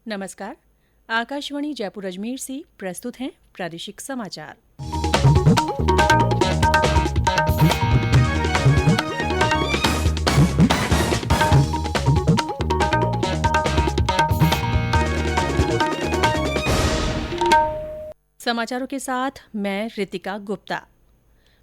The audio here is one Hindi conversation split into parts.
नमस्कार। आकाशवाणी जयपुर अजमेर से प्रस्तुत हैं प्रादेशिक समाचार। समाचारों के साथ मैं रितिका गुप्ता।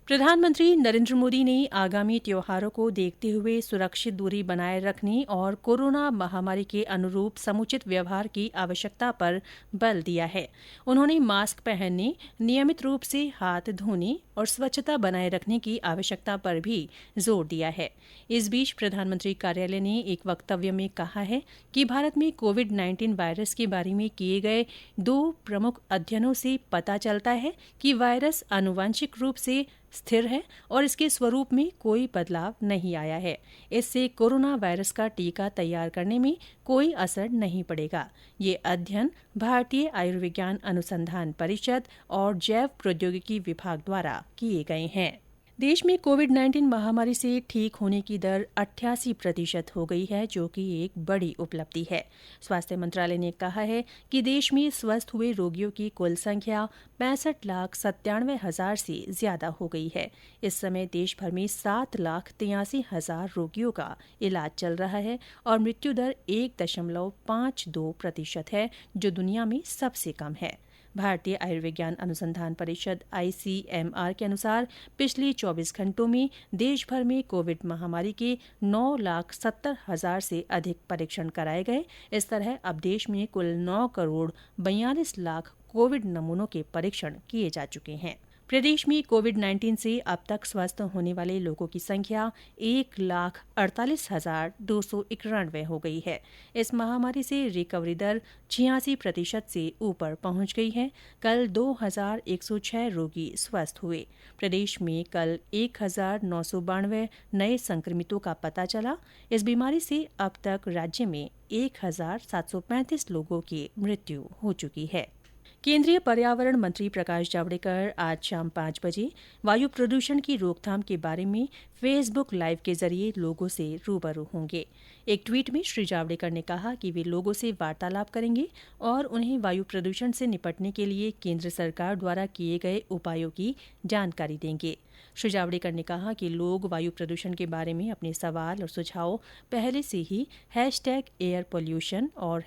प्रधानमंत्री नरेंद्र मोदी ने आगामी त्योहारों को देखते हुए सुरक्षित दूरी बनाए रखने और कोरोना महामारी के अनुरूप समुचित व्यवहार की आवश्यकता पर बल दिया है। उन्होंने मास्क पहनने, नियमित रूप से हाथ धोने और स्वच्छता बनाए रखने की आवश्यकता पर भी जोर दिया है। इस बीच प्रधानमंत्री कार्यालय ने एक वक्तव्य में कहा है कि भारत में कोविड-19 वायरस के बारे में किए गए 2 प्रमुख अध्ययनों से पता चलता है कि वायरस आनुवंशिक रूप से स्थिर है और इसके स्वरूप में कोई बदलाव नहीं आया है। इससे कोरोना वायरस का टीका तैयार करने में कोई असर नहीं पड़ेगा। ये अध्ययन भारतीय आयुर्विज्ञान अनुसंधान परिषद और जैव प्रौद्योगिकी विभाग द्वारा किए गए हैं। देश में कोविड-19 महामारी से ठीक होने की दर 88% हो गई है, जो कि एक बड़ी उपलब्धि है। स्वास्थ्य मंत्रालय ने कहा है कि देश में स्वस्थ हुए रोगियों की कुल संख्या 65,97,000 से ज्यादा हो गई है। इस समय देश भर में 7,83,000 रोगियों का इलाज चल रहा है और मृत्यु दर 1.52% है, जो दुनिया में सबसे कम है। भारतीय आयुर्विज्ञान अनुसंधान परिषद ICMR के अनुसार पिछले 24 घंटों में देश भर में कोविड महामारी के 9,70,000 से अधिक परीक्षण कराए गए। इस तरह अब देश में कुल 9,42,00,000 कोविड नमूनों के परीक्षण किए जा चुके हैं। प्रदेश में कोविड-19 से अब तक स्वस्थ होने वाले लोगों की संख्या 1,48,291 हो गई है। इस महामारी से रिकवरी दर 86% से ऊपर पहुंच गई है। कल 2,106 रोगी स्वस्थ हुए। प्रदेश में कल 1,992 नए संक्रमितों का पता चला। इस बीमारी से अब तक राज्य में 1,735 लोगों की मृत्यु हो चुकी है। केंद्रीय पर्यावरण मंत्री प्रकाश जावड़ेकर आज शाम 5 बजे वायु प्रदूषण की रोकथाम के बारे में फेसबुक लाइव के जरिए लोगों से रूबरू होंगे। एक ट्वीट में श्री जावड़ेकर ने कहा कि वे लोगों से वार्तालाप करेंगे और उन्हें वायु प्रदूषण से निपटने के लिए केंद्र सरकार द्वारा किए गए उपायों की जानकारी देंगे। श्री जावड़ेकर ने कहा कि लोग वायु प्रदूषण के बारे में अपने सवाल और सुझाव पहले से ही #एयरपोल्यूशन और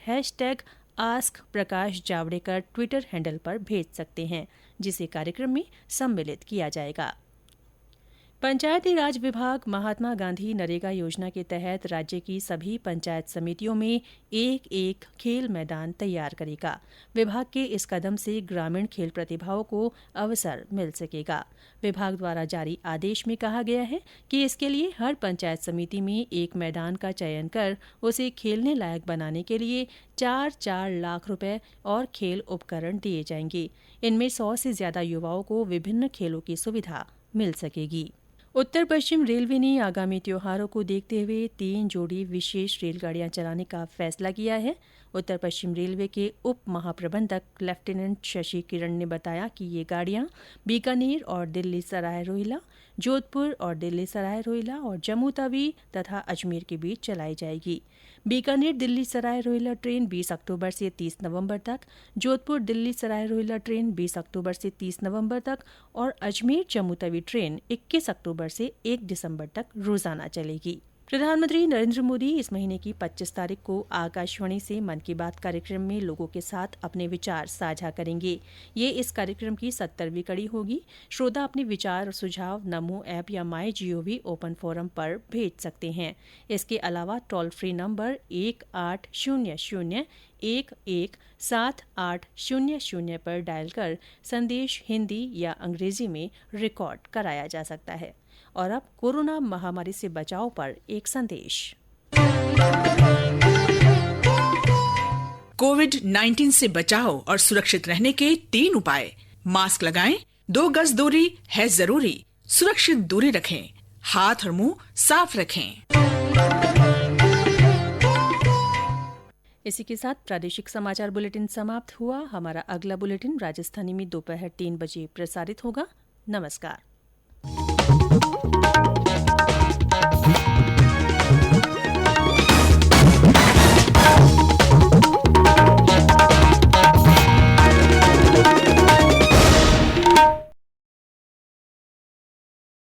#ask Prakash Javadekar Twitter handle पर भेज सकते हैं, जिसे कार्यक्रम में सम्मिलित किया जाएगा। पंचायती राज विभाग महात्मा गांधी नरेगा योजना के तहत राज्य की सभी पंचायत समितियों में एक खेल मैदान तैयार करेगा। विभाग के इस कदम से ग्रामीण खेल प्रतिभाओं को अवसर मिल सकेगा। विभाग द्वारा जारी आदेश में कहा गया है कि इसके लिए हर पंचायत समिति में एक मैदान का चयन कर उसे खेलने लायक बनाने के लिए 4-4 लाख रुपए और खेल उपकरण दिए जाएंगे। इनमें 100 से ज्यादा युवाओं को विभिन्न खेलों की सुविधा मिल सकेगी। उत्तर पश्चिम रेलवे ने आगामी त्योहारों को देखते हुए 3 जोड़ी विशेष रेलगाड़ियां चलाने का फैसला किया है। उत्तर पश्चिम रेलवे के उप महाप्रबंधक लेफ्टिनेंट शशि किरण ने बताया कि ये गाड़ियां बीकानेर और दिल्ली सराय रोहिला, जोधपुर और दिल्ली सराय रोहिला और जम्मू तवी तथा अजमेर के बीच चलाई जाएगी। बीकानेर दिल्ली सराय रोहिला ट्रेन 20 अक्टूबर से 30 नवंबर तक, जोधपुर दिल्ली सराय रोहिला ट्रेन 20 अक्टूबर से 30 नवंबर तक और अजमेर जम्मू तवी ट्रेन 21 अक्टूबर से 1 दिसंबर तक रोजाना चलेगी। प्रधानमंत्री नरेंद्र मोदी इस महीने की 25 तारीख को आकाशवाणी से मन की बात कार्यक्रम में लोगों के साथ अपने विचार साझा करेंगे। ये इस कार्यक्रम की 70वीं कड़ी होगी। श्रोता अपने विचार और सुझाव नमो ऐप या MyGov ओपन फोरम पर भेज सकते हैं। इसके अलावा टोल फ्री नंबर 1800-117800 पर डायल कर संदेश हिंदी या अंग्रेजी में रिकॉर्ड कराया जा सकता है। और अब कोरोना महामारी से बचाव पर एक संदेश। कोविड-19 से बचाव और सुरक्षित रहने के 3 उपाय। मास्क लगाएं, 2 गज दूरी है जरूरी, सुरक्षित दूरी रखें, हाथ और मुंह साफ रखें। इसी के साथ प्रादेशिक समाचार बुलेटिन समाप्त हुआ। हमारा अगला बुलेटिन राजस्थानी में दोपहर 3 बजे प्रसारित होगा। नमस्कार।